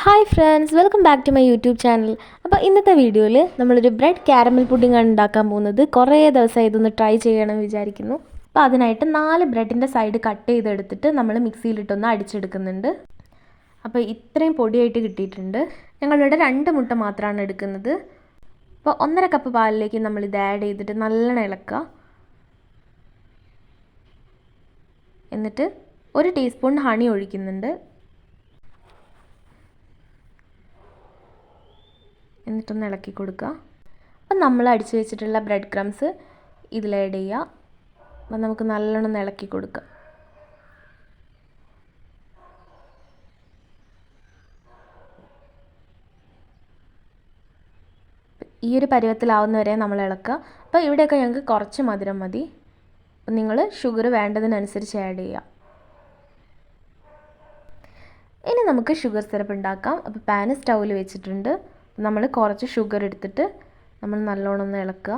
Hi friends, welcome back to my YouTube channel. അപ്പോൾ ഇന്നത്തെ വീഡിയോയിൽ നമ്മളൊരു ബ്രെഡ് കാരമൽ പുഡിങ്ങാണ് ഉണ്ടാക്കാൻ പോകുന്നത്. കുറേ ദിവസമായി ഇതൊന്ന് ട്രൈ ചെയ്യണമെന്ന് വിചാരിക്കുന്നു. അപ്പോൾ അതിനായിട്ട് 4 ബ്രെഡിൻ്റെ സൈഡ് കട്ട് ചെയ്തെടുത്തിട്ട് നമ്മൾ മിക്സിയിലിട്ടൊന്ന് അടിച്ചെടുക്കുന്നുണ്ട്. അപ്പോൾ ഇത്രയും പൊടിയായിട്ട് കിട്ടിയിട്ടുണ്ട്. ഞങ്ങളിവിടെ 2 മുട്ട മാത്രമാണ് എടുക്കുന്നത്. അപ്പോൾ 1.5 കപ്പ് പാലിലേക്ക് നമ്മളിത് ആഡ് ചെയ്തിട്ട് നല്ലോണം ഇളക്കുക. എന്നിട്ട് 1 ടീസ്പൂൺ ഹണി ഒഴിക്കുന്നുണ്ട്. എന്നിട്ടൊന്ന് ഇളക്കി കൊടുക്കുക. അപ്പം നമ്മൾ അടിച്ചു വെച്ചിട്ടുള്ള ബ്രെഡ് ക്രംസ് ഇതിൽ ആഡ് ചെയ്യുക. അപ്പം നമുക്ക് നല്ലോണം ഒന്ന് ഇളക്കി കൊടുക്കുക. ഈ ഒരു പരുവത്തിലാവുന്നവരെ നമ്മൾ ഇളക്കുക. അപ്പോൾ ഇവിടെയൊക്കെ ഞങ്ങൾക്ക് കുറച്ച് മധുരം മതി. അപ്പം നിങ്ങൾ ഷുഗർ വേണ്ടതിനനുസരിച്ച് ആഡ് ചെയ്യുക. ഇനി നമുക്ക് ഷുഗർ സിറപ്പ് ഉണ്ടാക്കാം. അപ്പോൾ പാൻ സ്റ്റൗവിൽ വെച്ചിട്ടുണ്ട്. നമ്മൾ കുറച്ച് ഷുഗർ എടുത്തിട്ട് നമ്മൾ നല്ലോണം ഒന്ന് ഇളക്കുക.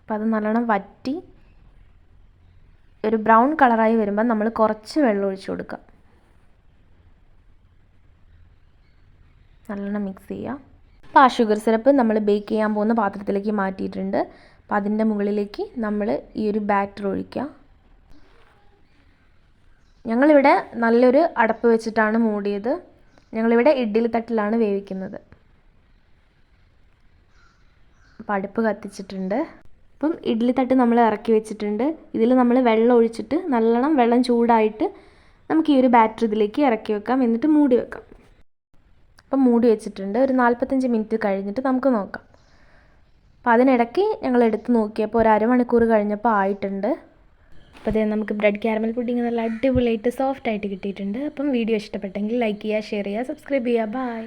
അപ്പോൾ അത് നല്ലോണം വറ്റി ഒരു ബ്രൗൺ കളറായി വരുമ്പോൾ നമ്മൾ കുറച്ച് വെള്ളം ഒഴിച്ചു കൊടുക്കുക. നല്ലോണം മിക്സ് ചെയ്യുക. അപ്പോൾ ആ ഷുഗർ സിറപ്പ് നമ്മൾ ബേക്ക് ചെയ്യാൻ പോകുന്ന പാത്രത്തിലേക്ക് മാറ്റിയിട്ടുണ്ട്. അപ്പോൾ അതിൻ്റെ മുകളിലേക്ക് നമ്മൾ ഈ ഒരു ബാറ്റർ ഒഴിക്കുക. ഞങ്ങളിവിടെ നല്ലൊരു അടപ്പ് വെച്ചിട്ടാണ് മൂടിയത്. ഞങ്ങളിവിടെ ഇഡ്ഡലി തട്ടിലാണ് വേവിക്കുന്നത്. അപ്പോൾ അടുപ്പ് കത്തിച്ചിട്ടുണ്ട്. അപ്പം ഇഡ്ഡലി തട്ട് നമ്മൾ ഇറക്കി വെച്ചിട്ടുണ്ട്. ഇതിൽ നമ്മൾ വെള്ളം ഒഴിച്ചിട്ട് നല്ലോണം വെള്ളം ചൂടായിട്ട് നമുക്ക് ഈ ഒരു ബാറ്റർ ഇതിലേക്ക് ഇറക്കി വെക്കാം. എന്നിട്ട് മൂടി വെക്കാം. അപ്പം മൂടി വെച്ചിട്ടുണ്ട്. ഒരു 45 മിനിറ്റ് കഴിഞ്ഞിട്ട് നമുക്ക് നോക്കാം. അപ്പോൾ അതിനിടയ്ക്ക് ഞങ്ങൾ എടുത്ത് നോക്കിയപ്പോൾ ഒരു അരമണിക്കൂർ കഴിഞ്ഞപ്പോൾ ആയിട്ടുണ്ട്. അപ്പോൾ അതേ നമുക്ക് ബ്രെഡ് കാരമൽ പുഡിങ് നല്ല അടിപൊളിയായിട്ട് സോഫ്റ്റായിട്ട് കിട്ടിയിട്ടുണ്ട്. അപ്പം വീഡിയോ ഇഷ്ടപ്പെട്ടെങ്കിൽ ലൈക്ക് ചെയ്യുക, ഷെയർ ചെയ്യുക, സബ്സ്ക്രൈബ് ചെയ്യുക. ബൈ.